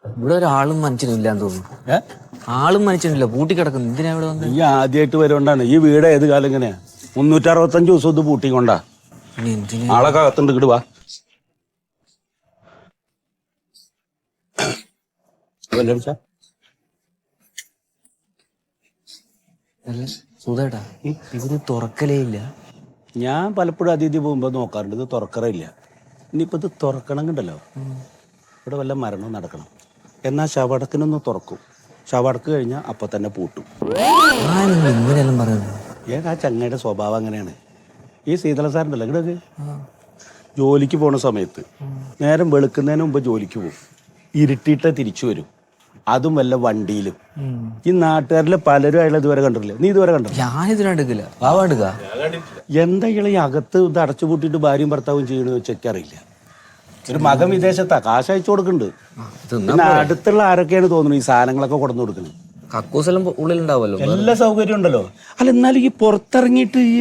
ഇവിടെ ഒരാളും മനുഷ്യനും ഇല്ലാന്ന് തോന്നുന്നു. ആളും മനുഷ്യനില്ല, പൂട്ടി കിടക്കുന്നു. എന്തിനാ ഇവിടെ വന്ന്? ഈ ആദ്യമായിട്ട് വരുകൊണ്ടാണ്. ഈ വീട് ഏത് കാലം ഇങ്ങനെയാ? 365 ദിവസം ഇത് പൂട്ടി കൊണ്ടാ. ആളൊക്കെ അകത്തുണ്ട്, ഇങ്ങോട്ട് വാ. സുധേട്ടാ, ഇവര് തുറക്കലേ ഇല്ല. ഞാൻ പലപ്പോഴും അതിഥി പോകുമ്പോ നോക്കാറുണ്ട്, ഇത് തുറക്കറില്ല. ഇനിയിപ്പോ ഇത് തുറക്കണമെങ്കിണ്ടല്ലോ, ഇവിടെ വല്ല മരണവും നടക്കണം. എന്നാൽ ശവടക്കിനൊന്ന് തുറക്കും. ശവടക്ക് കഴിഞ്ഞാൽ അപ്പൊ തന്നെ പൂട്ടും. ഇങ്ങനെയെല്ലാം പറയുന്നത് ആ ചങ്ങയുടെ സ്വഭാവം അങ്ങനെയാണ്. ഈ ശീതള സാറുണ്ടല്ലോ, ഇവിടെ ജോലിക്ക് പോണ സമയത്ത് നേരം വെളുക്കുന്നതിന് മുമ്പ് ജോലിക്ക് പോകും. ഇരുട്ടിയിട്ട് തിരിച്ചു വരും, അതും വല്ല വണ്ടിയിലും. ഈ നാട്ടുകാരിലെ പലരും അയാൾ ഇതുവരെ കണ്ടിട്ടില്ല. നീ ഇതുവരെ കണ്ടില്ല? ഞാനിതിനെടുക്കില്ല. എന്താ ഇയാളെ ഈ അകത്ത് ഇത് അടച്ചുപൂട്ടിയിട്ട് ഭാര്യയും ഭർത്താവും ചെയ്യണമെന്ന് വെച്ചറിയില്ല. ഒരു മകൻ വിദേശത്താ, കാശ് അയച്ചു കൊടുക്കുന്നുണ്ട്. പിന്നെ അടുത്തുള്ള ആരൊക്കെയാണ് തോന്നുന്നു ഈ സാധനങ്ങളൊക്കെ കൊടുന്നു കൊടുക്കുന്നത്? കക്കൂസെല്ലാം ഉള്ളിലുണ്ടാവുമല്ലോ, എല്ലാ സൗകര്യം ഉണ്ടല്ലോ. അല്ല, എന്നാലും ഈ പുറത്തിറങ്ങിയിട്ട് ഈ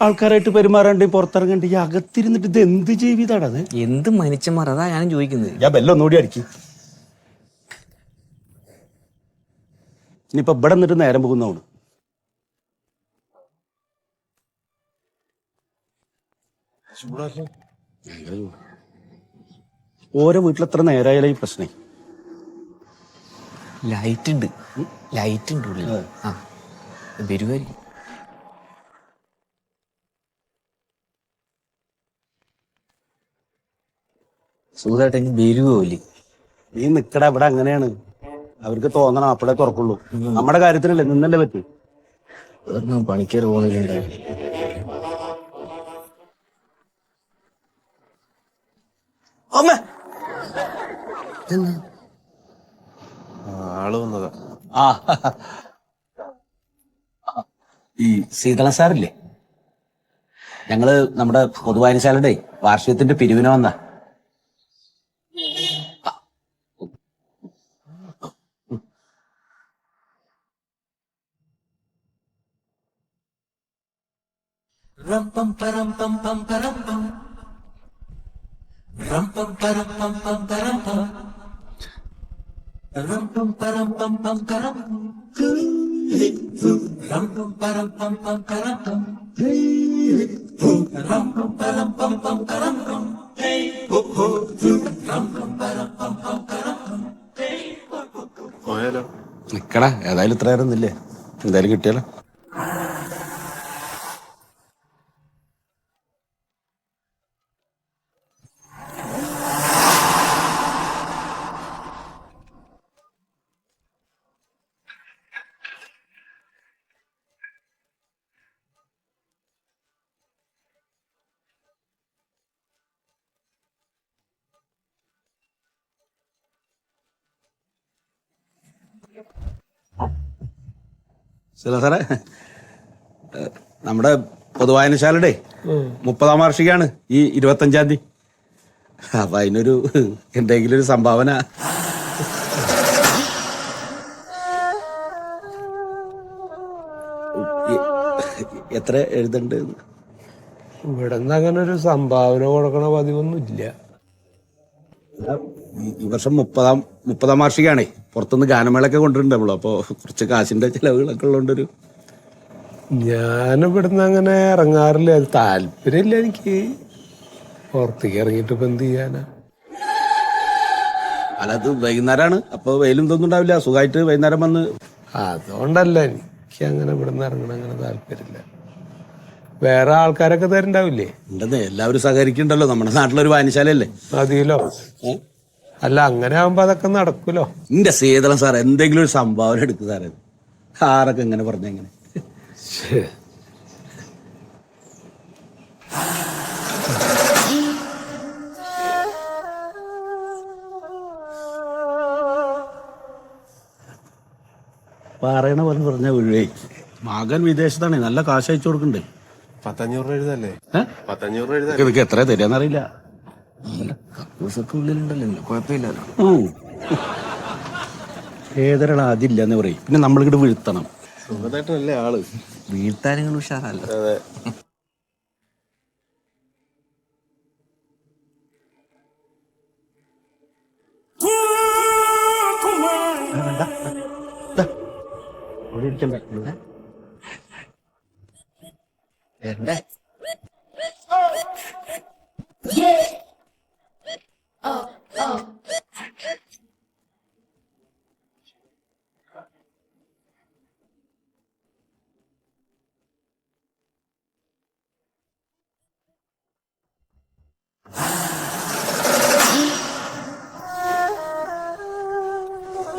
ആൾക്കാരായിട്ട് പെരുമാറാണ്ട് പുറത്തിറങ്ങണ്ട്, ഈ അകത്തിരുന്നിട്ട് ഇത് എന്ത് ജീവിതാണത്? അത് എന്ത് മനുഷ്യന്മാർ, അതാ ഞാനും ചോദിക്കുന്നത്. ഞാൻ ബെല്ലം ഒന്നുകൂടി അടിക്കും. ഇനിയിപ്പൊ ഇവിടെ നിന്നിട്ട് നേരം പോകുന്നതാണ്. ഓരോ വീട്ടിൽ എത്ര നേരമായാലും ഈ പ്രശ്നം. ലൈറ്റ് ഉണ്ട് ഉള്ളിൽ. ആ വരുമായിരിക്കും. സുഖമായിട്ട് ഇനി വരുവോല്ലേ? നീ നിക്കട, ഇവിടെ അങ്ങനെയാണ്. അവർക്ക് തോന്നണം അപ്പോഴേ തുറക്കുള്ളൂ. നമ്മുടെ കാര്യത്തിനല്ലേ, നിന്നല്ലേ പറ്റൂ. പണിക്കാർ പോകുന്നില്ല. ആള് വന്നതാ. ഈ ശീതള സാറില്ലേ, ഞങ്ങള് നമ്മുടെ പൊതുവായനശാലയുടെ വാർഷികത്തിന്റെ പിരിവിന് വന്ന. പോയാലോ? നിക്കടാ, ഏതായാലും ഇത്ര നേരം ഒന്നില്ലേ, എന്തായാലും കിട്ടിയാലോ. ശരി സാറേ, നമ്മുടെ പൊതുവായനശാലയുടെ 30ാം വാർഷികമാണ് ഈ 25-ാം തീയതി. അപ്പൊ അതിനൊരു എന്തെങ്കിലും ഒരു സംഭാവന. എത്ര എഴുതണ്ട്? ഇവിടെ നിന്ന് അങ്ങനെ ഒരു സംഭാവന കൊടുക്കണ പതിവൊന്നും ഇല്ല. ഈ വർഷം 30ാം വാർഷികയാണേ. പുറത്തുനിന്ന് ഗാനമേളൊക്കെ കൊണ്ടുവരുന്നുണ്ട് നമ്മള്. അപ്പൊ കുറച്ച് കാശിന്റെ ചിലവുകളൊക്കെ ഉള്ളതുകൊണ്ടൊരു. ഞാനിവിടുന്ന് അങ്ങനെ ഇറങ്ങാറില്ല, അത് താല്പര്യമില്ല എനിക്ക്. പുറത്തേക്ക് ഇറങ്ങിയിട്ട് ഇപ്പൊ എന്ത് ചെയ്യാനാ? അല്ല, അത് വൈകുന്നേരമാണ്, അപ്പൊ വെയിലും ഇതൊന്നും ഉണ്ടാവില്ല. സുഖമായിട്ട് വൈകുന്നേരം വന്ന്. അതുകൊണ്ടല്ല എനിക്ക് അങ്ങനെ ഇവിടുന്ന് ഇറങ്ങണ അങ്ങനെ താല്പര്യമില്ല. വേറെ ആൾക്കാരൊക്കെ തരണ്ടാവില്ലേ? ഉണ്ടെന്നേ, എല്ലാവരും സഹകരിക്കണ്ടല്ലോ. നമ്മുടെ നാട്ടിലൊരു വായനശാലയല്ലേ. മതിയല്ലോ. അല്ല, അങ്ങനെ ആവുമ്പോ അതൊക്കെ നടക്കൂലോ. എന്റെ സീതളം സാർ എന്തെങ്കിലും ഒരു സംഭാവന എടുക്കും സാറേ. ആരൊക്കെ എങ്ങനെ പറഞ്ഞെങ്ങനെ? പറയണ പോലെ പറഞ്ഞ ഒഴിവേ. മകൻ വിദേശത്താണ്, നല്ല കാശ് അയച്ചു കൊടുക്കണ്ടേ. 500 എഴുതല്ലേ? 500 എഴുതാ. ഇതൊക്കെ എത്ര തരാന്നറിയില്ല. ഉള്ളിലുണ്ടല്ലോ, കുഴപ്പമില്ലല്ലോ. ഏതൊരാൾ അതില്ലെന്ന് പറയും. പിന്നെ നമ്മളിങ്ങോട്ട് വീഴ്ത്തണം. സുഖതായിട്ടല്ലേ ആള്. വീഴ്ത്താരങ്ങൾ ഉഷാറല്ലോ. അതെ.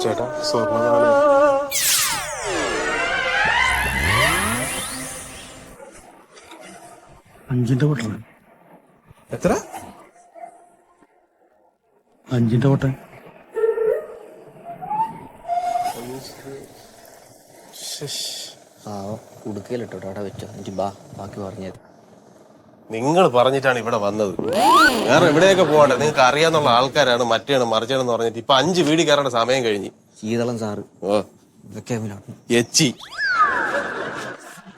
ചേട്ടാ സ്വർണ്ണമാണ്. അഞ്ചിന്റെ പൊട്ടൻ. എത്ര? 5ന്റെ പൊട്ടൻ. കുടുക്കയിലിട്ടോ അവിടെ വെച്ചോ. എനിക്ക് ബാക്കി പറഞ്ഞത്. നിങ്ങൾ പറഞ്ഞിട്ടാണ് ഇവിടെ വന്നത്. വേറെ എവിടെയൊക്കെ പോകട്ടെ, നിങ്ങൾക്ക് അറിയാന്നുള്ള ആൾക്കാരാണ് മറ്റേണ് മറിച്ചാണെന്ന് പറഞ്ഞിട്ട് ഇപ്പൊ 5 വീട് കയറേണ്ട സമയം കഴിഞ്ഞു. ശീതളം സാറ് ഓ എച്ചി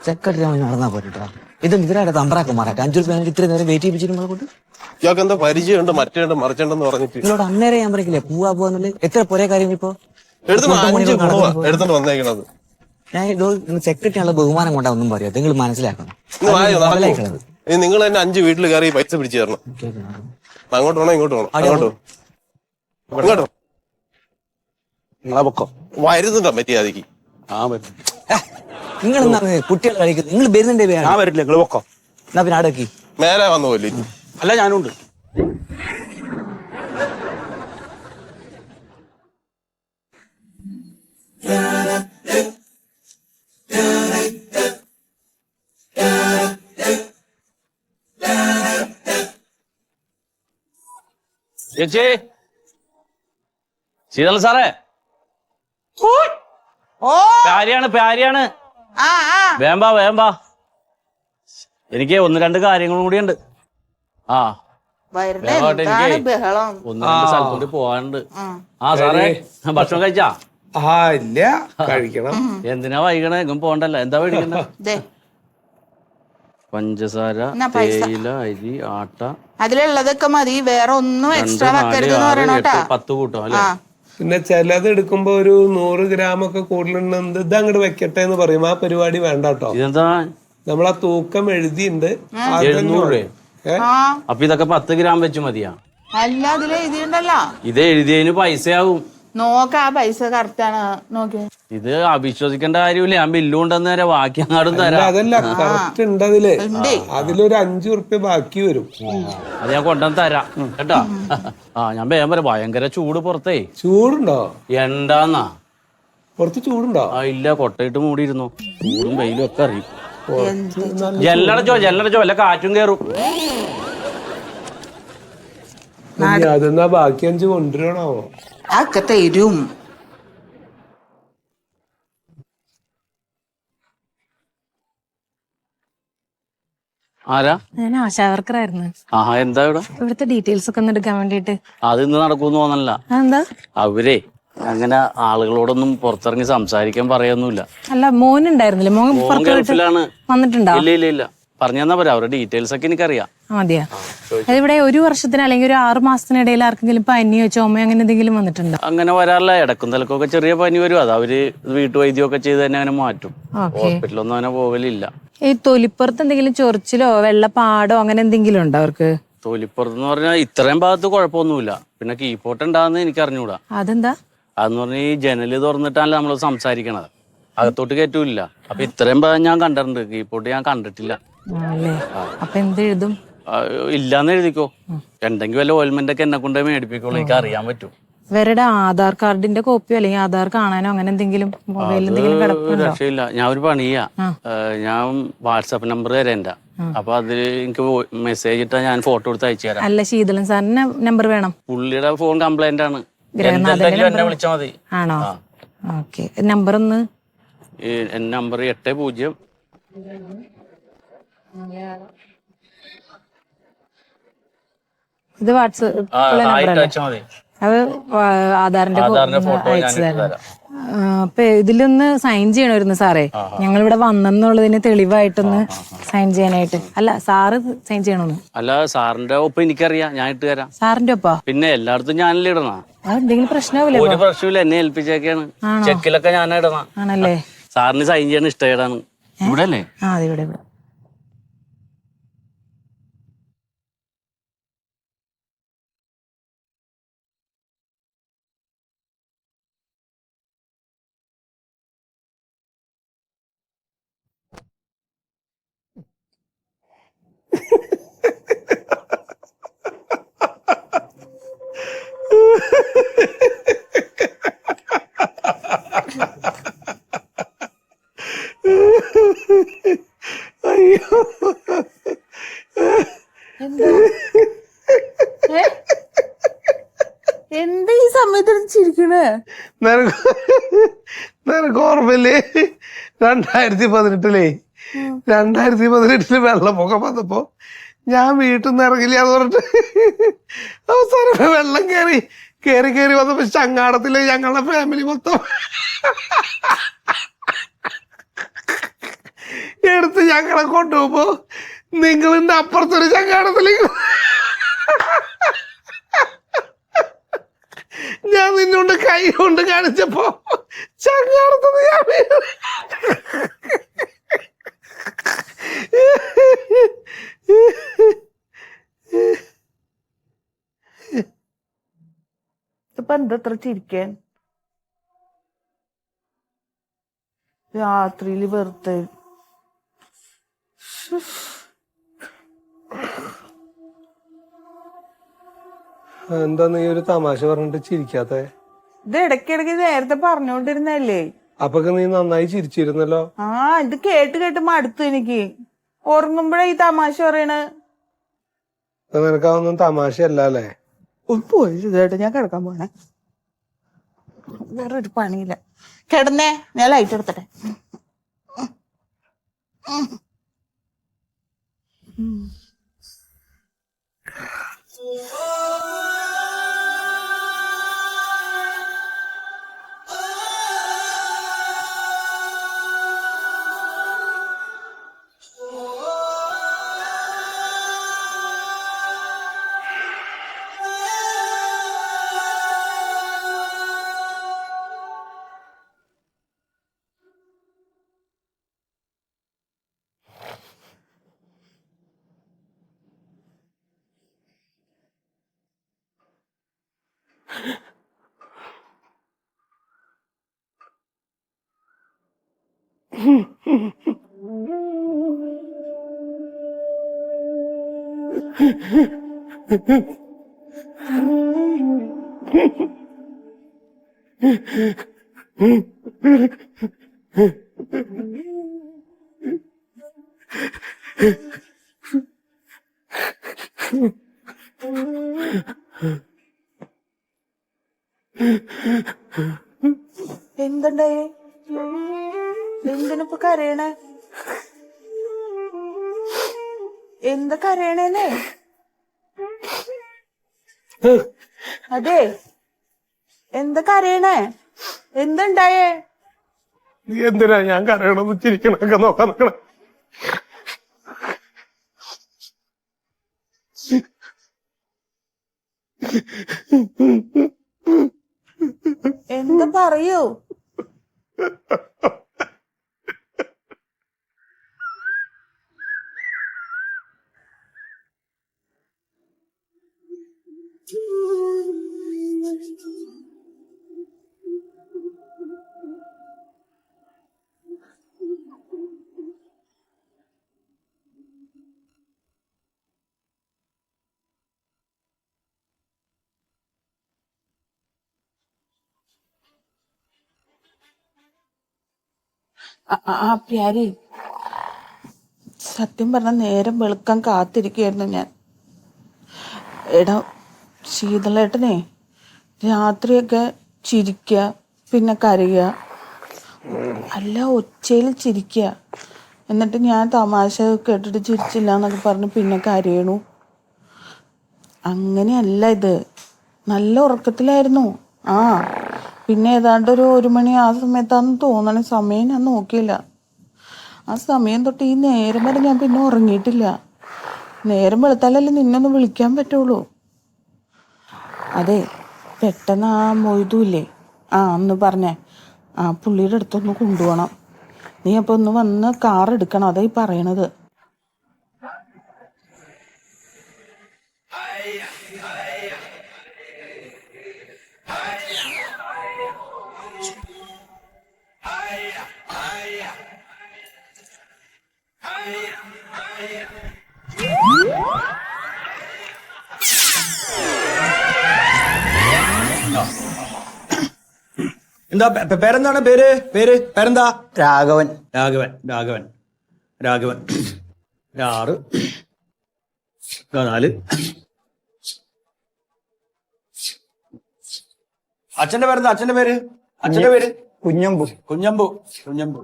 സെക്രട്ടറി നടന്നാ പോയിട്ടാ. ഇതും ഇവരാടെ തമ്പ്രാക്കം മാറാട്ടെ. 5 രൂപ ഇത്ര നേരം വെയിറ്റ് ചെയ്യിപ്പിച്ചിട്ട് കൊണ്ട് ഇയാൾക്ക് എന്താ പരിചയമുണ്ട് മറ്റേണ്ട് മറിച്ചണ്ടെന്ന് പറഞ്ഞിട്ട്. നിങ്ങളോട് അന്നേരം ഞാൻ പറയില്ലേ പോവാന്നുള്ളത്. എത്ര പോരെ കാര്യം ഇപ്പൊ എടുത്തോണ്ട് വന്നേക്കണത്. ഞാൻ സെക്രട്ടറി ആണുള്ള ബഹുമാനം കൊണ്ടാ ഒന്നും പറയാം. നിങ്ങൾ മനസ്സിലാക്കണം. നിങ്ങൾ തന്നെ 5 വീട്ടിൽ കയറി പൈസ പിടിച്ചു തരണം. അങ്ങോട്ട് വേണോ ഇങ്ങോട്ട് വേണോ? അങ്ങോട്ടോ പൊക്കോ വരുന്നുണ്ടോ മര്യാദക്ക്? നിങ്ങൾ കുട്ടികൾ കഴിക്കുന്നത് നിങ്ങൾ വരുന്നുണ്ടേ. ഞാൻ വരില്ല, നിങ്ങൾ പൊക്കോ. എന്നാ പിന്നെ ആടക്കി മേലെ വന്നു പോലെ. അല്ല ഞാനുണ്ട്. ചേച്ചി, ശീതള സാറേ, പ്യാരിയാണ്. വേമ്പാ എനിക്ക് 1-2 കാര്യങ്ങളും കൂടിയുണ്ട്. എനിക്ക് 1-2 സ്ഥലത്തോട്ട് പോവാനുണ്ട്. സാറേ, ഭക്ഷണം കഴിച്ചാ? ഇല്ല, കഴിക്കണം. എന്തിനാ വൈകണേ? എങ്ങും പോണ്ടല്ല. എന്താ മേടിക്കണ്ട? പഞ്ചസാര, തേയില, അരി, ആട്ട, അതിലുള്ളതൊക്കെ മതി. വേറെ ഒന്നും എക്സ്ട്രാ 10 കൂട്ടം അല്ലേ? പിന്നെ ചിലത് എടുക്കുമ്പോ ഒരു 100 ഗ്രാമൊക്കെ കൂടുതലുണ്ട്. ഇത് അങ്ങോട്ട് വെക്കട്ടെ എന്ന് പറയും. ആ പരിപാടി വേണ്ട കേട്ടോ. ഇതെന്താ? നമ്മളാ തൂക്കം എഴുതിയുണ്ട്. 700 രൂപ. അപ്പൊ ഇതൊക്കെ 10 ഗ്രാം വെച്ച് മതിയാ? അല്ല, അതിൽ എഴുതിയുണ്ടല്ലോ. ഇത് എഴുതിയതിന് പൈസയാവും. നോക്ക, ആ പൈസ കറക്റ്റ് ആണ്. നോക്കി, ഇത് അവിശ്വസിക്കേണ്ട കാര്യമില്ല. ഞാൻ ബില്ല് കൊണ്ടുവന്നേരം ബാക്കി അങ്ങോട്ടും തരാം. അതല്ല, കറക്റ്റ് ഉണ്ട് അതില്. അതിലൊരു 5 ഉറുപ്പ്യ ബാക്കി വരും. അത് ഞാൻ കൊണ്ടുവന്ന് തരാം കേട്ടാ. ഞാൻ വേഗം വരാം. ഭയങ്കര ചൂട് പുറത്തേ. ചൂടുണ്ടോ? എന്താന്നാ പുറത്ത് ചൂടുണ്ടോ? ഇല്ല, കൊട്ടയിട്ട് മൂടിയിരുന്നു. ചൂടും വെയിലും ഒക്കെ അറിയും. ജല്ലടച്ചോ വല്ല കാറ്റും കേറും. അതെന്നാ ബാക്കി 5 കൊണ്ടുവരണോ? അതൊക്കെ തരും. ആരാ? ഞാൻ ആശാവർക്കറായിരുന്നു. എന്താ ഇവിടെ? ഇവിടുത്തെ ഡീറ്റെയിൽസ് ഒക്കെ ഒന്ന് എടുക്കാൻ വേണ്ടിട്ട്. അത് ഇന്ന് നടക്കൂന്ന് തോന്നല്ല. എന്താ? അവരെ അങ്ങനെ ആളുകളോടൊന്നും പുറത്തിറങ്ങി സംസാരിക്കാൻ പറയൊന്നുമില്ല. അല്ല, മോനുണ്ടായിരുന്നില്ല? മോൻ ഗൾഫിലാണ്. വന്നിട്ടുണ്ടോ? ഇല്ല പറഞ്ഞു തന്നാ പറയാം. അവരുടെ ഡീറ്റെയിൽസ് ഒക്കെ എനിക്കറിയാം. മതിയാ? അതിവിടെ 1 വർഷത്തിന് അല്ലെങ്കിൽ ഒരു 6 മാസത്തിനിടയിൽ ആർക്കെങ്കിലും പനിയോ ചുമയോ അങ്ങനെ എന്തെങ്കിലും വന്നിട്ടുണ്ടോ? അങ്ങനെ വരാറില്ല. ഇടക്കും തലക്കൊക്കെ ചെറിയ പനി വരും. അത് അവര് വീട്ടുവൈദ്യമൊക്കെ ചെയ്ത് തന്നെ അങ്ങനെ മാറ്റും. ഹോസ്പിറ്റലൊന്നും അങ്ങനെ പോകലില്ല. ഈ തൊലിപ്പുറത്ത് എന്തെങ്കിലും ചൊറിച്ചിലോ വെള്ളപ്പാടോ അങ്ങനെ എന്തെങ്കിലും ഉണ്ടോ അവർക്ക്? തൊലിപ്പുറത്ത് പറഞ്ഞാൽ ഇത്രയും ഭാഗത്ത് കുഴപ്പമൊന്നുമില്ല. പിന്നെ കീപ്പോട്ട് ഉണ്ടാകുന്ന എനിക്ക് അറിഞ്ഞൂടാ. അതെന്താ? അതെന്ന് പറഞ്ഞാൽ ഈ ജനല് തുറന്നിട്ടാണല്ലോ നമ്മൾ സംസാരിക്കണത്. അകത്തോട്ട് കയറ്റൂല്ല. അപ്പൊ ഇത്രയും ഭാഗം ഞാൻ കണ്ടിട്ടുണ്ട്. കീപ്പോട്ട് ഞാൻ കണ്ടിട്ടില്ല. അപ്പൊ എന്തെഴുതും? ഇല്ലാന്ന് എഴുതിക്കോ. എന്തെങ്കിലും വല്ല ഓയിൽമെന്റ് ഒക്കെ എന്നെ കൊണ്ട് മേടിപ്പിക്കോളൂ. എനിക്ക് അറിയാൻ പറ്റും. ഇവരുടെ ആധാർ കാർഡിന്റെ കോപ്പിയോ അല്ലെങ്കിൽ ആധാർ കാണാനോ അങ്ങനെ എന്തെങ്കിലും മൊബൈലിൽ എന്തെങ്കിലും കിടപ്പുണ്ടോ? രക്ഷയില്ല. ഞാൻ ഒരു പണി ചെയ്യാം. ഞാൻ വാട്സാപ്പ് നമ്പർ തരാം എന്റെ. അപ്പൊ അതിൽ എനിക്ക് മെസ്സേജ് ഇട്ടാ ഞാൻ ഫോട്ടോ എടുത്ത് അയച്ചു തരാം. അല്ല, ശീതളൻ സാറിന് നമ്പർ വേണം. പുള്ളിയുടെ ഫോൺ കംപ്ലൈന്റ് ആണ്. എന്നെ വിളിച്ചാ മതി. ആണോ? ഓക്കെ, നമ്പർ ഒന്ന്. നമ്പർ 80. ഇത് വാട്സാപ്പ്. അത് ആധാറിന്റെ ഫോട്ടോ അയച്ചു തരാം. അപ്പൊ ഇതിലൊന്ന് സൈൻ ചെയ്യണമായിരുന്നു സാറേ. ഞങ്ങളിവിടെ വന്നെന്നുള്ളതിന് തെളിവായിട്ടൊന്ന് സൈൻ ചെയ്യാനായിട്ട്. അല്ല സാറ് സൈൻ ചെയ്യണമെന്ന്. അല്ല സാറിന്റെ ഒപ്പം എനിക്കറിയാം, ഞാൻ ഇട്ട് തരാം. സാറിന്റെ ഒപ്പാ? പിന്നെ എല്ലായിടത്തും ഞാനല്ലേ ഇടണ. എന്തെങ്കിലും പ്രശ്നമാവില്ലേ? ഒരു പ്രശ്നമില്ല, എന്നെ ഏൽപ്പിച്ചേക്കാണ്. ചെക്കിലൊക്കെ ഞാൻ ഇടണം. ആണല്ലേ? സാറിന് സൈൻ ചെയ്യാൻ ഇഷ്ടമാണ്. ഇവിടെ അല്ലേ? ആ അതെ, ഇവിടെ ഇവിടെ. എന്താ ഈ സമയത്ത് ചിരിക്കണേ? നിനക്ക് ഓർമ്മയില്ലേ 2018 വെള്ളപ്പൊക്കം വന്നപ്പോ ഞാൻ വീട്ടിൽ നിന്ന് ഇറങ്ങില്ല എന്ന് പറഞ്ഞിട്ട് അവസാനം വെള്ളം കയറി വന്നപ്പോ ചങ്ങാടത്തില് ഞങ്ങളുടെ ഫാമിലി മൊത്തം എടുത്ത് ഞങ്ങളെ കൊണ്ടുപോകുമ്പോ നിങ്ങളിന്റെ അപ്പുറത്തൊരു ചങ്ങാടത്തിലേക്ക് ഞാൻ നിന്നോണ്ട് കൈ കൊണ്ട് കാണിച്ചപ്പോ ചങ്ങാടത്തുനിന്ന് ഞാൻ ഇപ്പൊ എന്തത്ര ചിരിക്കാൻ? രാത്രിയില് വെറുതെ എന്താ നീ ഒരു തമാശ പറഞ്ഞിട്ട് ചിരിക്കാത്തെ? ഇത് ഇടയ്ക്കിടയ്ക്ക് നേരത്തെ പറഞ്ഞോണ്ടിരുന്നല്ലേ? അപ്പൊ നീ നന്നായി ചിരിച്ചിരുന്നല്ലോ. ആ ഇത് കേട്ട് മടുത്തു എനിക്ക്. ഉറങ്ങുമ്പോഴേ ഈ തമാശ പറയണ്. നിനക്കാവൊന്നും തമാശയല്ല അല്ലേ? ഒന്ന് പോയി ഇതായിട്ട് ഞാൻ കിടക്കാൻ പോണേ. വേറൊരു പണിയില്ല. കിടന്നേ, ഞാൻ ലൈറ്റ് എടുത്തട്ടെ. എന്തുണ്ടായി? എന്തിനിപ്പൊ കരയണേ? എന്താ കരയണേന്നേ? അതെ, എന്താ കരയണേ? എന്തുണ്ടായേ? നീ എന്തിനാ ഞാൻ കരയണമെന്ന് ചിരിക്കണൊക്കെ നോക്കാൻ നിൽക്കണം? എന്താ പറയൂ? പ്യാരി, സത്യം പറഞ്ഞ നേരം വെളുക്കാൻ കാത്തിരിക്കുകയായിരുന്നു ഞാൻ. എടാ ശീതളേട്ടനെ രാത്രിയൊക്കെ ചിരിക്കുക, പിന്നെ കരയുക, അല്ല ഒച്ചയിൽ ചിരിക്കുക. എന്നിട്ട് ഞാൻ തമാശ കേട്ടിട്ട് ചിരിച്ചില്ല എന്നൊക്കെ പറഞ്ഞ് പിന്നെ കരയണു. അങ്ങനെയല്ല ഇത്. നല്ല ഉറക്കത്തിലായിരുന്നു. ആ പിന്നെ ഏതാണ്ട് ഒരു 1 മണി ആ സമയത്താന്ന് തോന്നണ സമയം ഞാൻ നോക്കിയില്ല. ആ സമയം തൊട്ട് ഈ നേരം വരെ ഞാൻ പിന്നെ ഉറങ്ങിയിട്ടില്ല. നേരം വെളുത്താലല്ലേ നിന്നൊന്ന് വിളിക്കാൻ പറ്റുള്ളൂ. അതെ, പെട്ടെന്ന് ആ മൊയ്തുല്ലേ, അന്ന് പറഞ്ഞേ, പുള്ളിയുടെ അടുത്തൊന്ന് കൊണ്ടുപോകണം. നീ അപ്പോൾ ഒന്ന് വന്ന് കാർ എടുക്കണം. അതാ ഈ പറയണത്. എന്താ പേരെന്താണ്? പേരെന്താ? രാഘവൻ. രാഘവൻ. 6 4. അച്ഛന്റെ പേരെന്താ? അച്ഛന്റെ പേര് കുഞ്ഞമ്പു. 3.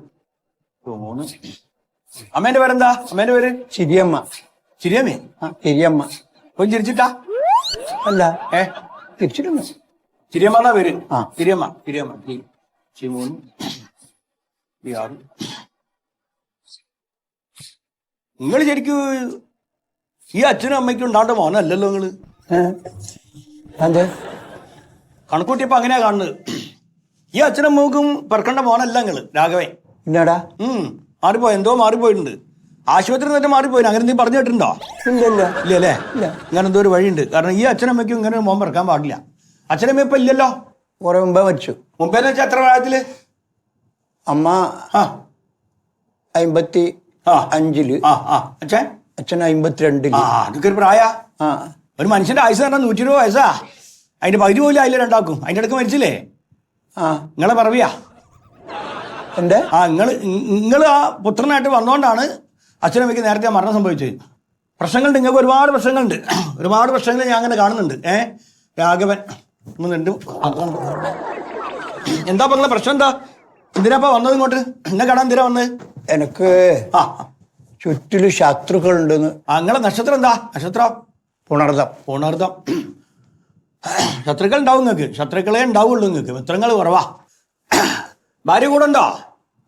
അമ്മേന്റെ പേരെന്താ? അമ്മേന്റെ പേര് ചിരിയമ്മ. ചിരിയമ്മേ? ചിരിയമ്മ. കൊഞ്ച് ചിരിച്ചിട്ടാ? അല്ല, തിരിച്ചിരുന്നു. ചിരിയമ്മ എന്നാ പേര്? ആ. ചിരിയമ്മ. 3 6. നിങ്ങൾ ശരിക്കും ഈ അച്ഛനും അമ്മയ്ക്കും ഉണ്ടാണ്ട മോനല്ലല്ലോ നിങ്ങള്. അതെ, കണക്കൂട്ടിയപ്പോ അങ്ങനെയാ കാണുന്നത്. ഈ അച്ഛനും അമ്മക്കും പിറക്കേണ്ട മോനല്ല നിങ്ങള്, രാഘവൻ. ഇല്ലടാ. എന്തോ മാറിപ്പോയിട്ടുണ്ട്. ആശുപത്രി തന്നെ മാറിപ്പോയി. അങ്ങനെ നീ പറഞ്ഞു കേട്ടിട്ടുണ്ടോ? ഇല്ലല്ലേ? ഇങ്ങനെ എന്തോ ഒരു വഴിയുണ്ട്. കാരണം ഈ അച്ഛനമ്മയ്ക്കും ഇങ്ങനെ ഒരു മോൻ പിറക്കാൻ പാടില്ല. അച്ഛനമ്മ ഇപ്പൊ ഇല്ലല്ലോ, കുറെ മുമ്പേ മരിച്ചു. മുമ്പേന്ന് വെച്ചാൽ എത്ര പ്രായത്തില്? അമ്മ 55. അച്ഛൻ 52. അതൊക്കെ ഒരു പ്രായ. ഒരു മനുഷ്യന്റെ ആയുസ് പറഞ്ഞാൽ 120 വയസ്സാ. അതിന്റെ പകുതി പോലും ആയില്ല രണ്ടാക്കും. അതിന്റെ ഇടയ്ക്ക് മരിച്ചില്ലേ? നിങ്ങളെ പറവിയാ എന്റെ നിങ്ങൾ ആ പുത്രനായിട്ട് വന്നോണ്ടാണ് അച്ഛനമ്മയ്ക്ക് നേരത്തെ മരണം സംഭവിച്ചത്. പ്രശ്നങ്ങളുണ്ട്, നിങ്ങൾക്ക് ഒരുപാട് പ്രശ്നങ്ങളുണ്ട്. ഒരുപാട് പ്രശ്നങ്ങൾ ഞാൻ അങ്ങനെ കാണുന്നുണ്ട്. രാഘവൻ എന്താ നിങ്ങളെ പ്രശ്നം? എന്താ? എന്തിനാ വന്നത് ഇങ്ങോട്ട്? എന്നെ കാണാൻ എന്തിനാ വന്നത്? എനിക്ക് ചുറ്റില് ശത്രുക്കളുണ്ടെന്ന്. നിങ്ങളെ നക്ഷത്രം എന്താ? നക്ഷത്രം പുണർദം. ശത്രുക്കൾ ഉണ്ടാവും നിങ്ങൾക്ക്. ശത്രുക്കളെ ഉണ്ടാവുള്ളൂ നിങ്ങൾക്ക്. മിത്രങ്ങൾ കുറവാ. ഭാര്യ കൂടെ ഉണ്ടോ?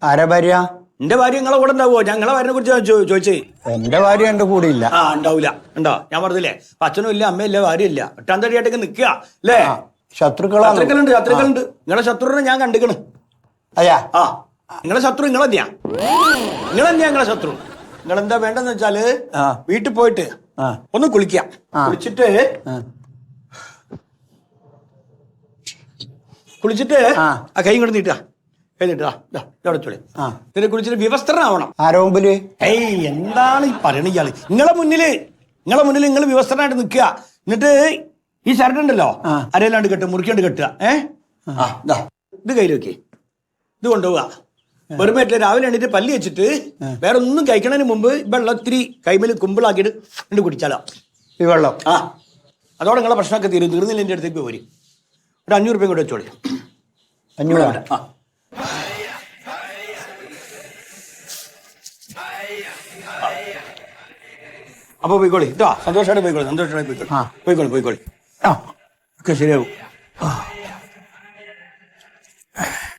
ആരാ ഭാര്യ? എന്റെ ഭാര്യ നിങ്ങളെ കൂടെ ഉണ്ടാവുമോ? ഞങ്ങളെ ഭാര്യനെ കുറിച്ച് ചോദിച്ചേ. എന്റെ ഭാര്യ എന്റെ കൂടെ ഇല്ല. ഉണ്ടാവില്ല. ഉണ്ടോ? ഞാൻ പറഞ്ഞില്ലേ, അച്ഛനും ഇല്ല, അമ്മയില്ല, ഭാര്യയില്ല. ഒട്ടാന്തടിയായിട്ടൊക്കെ നിൽക്കുക അല്ലേ? ശത്രുക്കളുണ്ട്. നിങ്ങളെ ശത്രുവിനെ ഞാൻ കണ്ടിക്കണ്. നിങ്ങളെ ശത്രു നിങ്ങളെന്തിയാ നിങ്ങളെ ശത്രു. നിങ്ങളെന്താ വേണ്ടെന്ന് വെച്ചാല് വീട്ടിൽ പോയിട്ട് ഒന്ന് കുളിക്കാം. കുളിച്ചിട്ട് ആ കൈ ഇങ്ങോട്ട് നീട്ടാ. ഇവിടെ ചൊളി. ഇതിനെ കുളിച്ചിട്ട് വിവസ്ത്രനാവണം. ആരോ മുമ്പില്? എന്താണ് ഈ പറയണ ഇയാള്? നിങ്ങളെ മുന്നില് നിങ്ങൾ വിവസ്ത്രനായിട്ട് നിൽക്കുക. എന്നിട്ട് ഈ ഷർട്ട് ഉണ്ടല്ലോ, അരയിലാണ്ട് കെട്ടുക, മുറിക്കാണ്ട് കെട്ടുക. ഇത് കയ്യിൽ വെക്കേ. ഇത് കൊണ്ടുപോവുക. വെറുമേറ്റില്ല. രാവിലെ എണീറ്റ് പല്ലി വെച്ചിട്ട് വേറെ ഒന്നും കഴിക്കണതിന് മുമ്പ് വെള്ളം ഇത്തിരി കൈമേൽ കുമ്പിളാക്കിയിട്ട് എന്നിട്ട് കുടിച്ചാലോ ഈ വെള്ളം. അതോടെ നിങ്ങളെ പ്രശ്നമൊക്കെ തീർന്നില്ല. എൻ്റെ അടുത്തേക്ക് പോരി. ഒരു 500 രൂപയും കൂടെ വെച്ചോളി. 500. അപ്പൊ പോയിക്കോളി കേട്ടോ. സന്തോഷമായിട്ട് പോയിക്കോളി. പോയിക്കോളി. ഒക്കെ ശരിയാവും.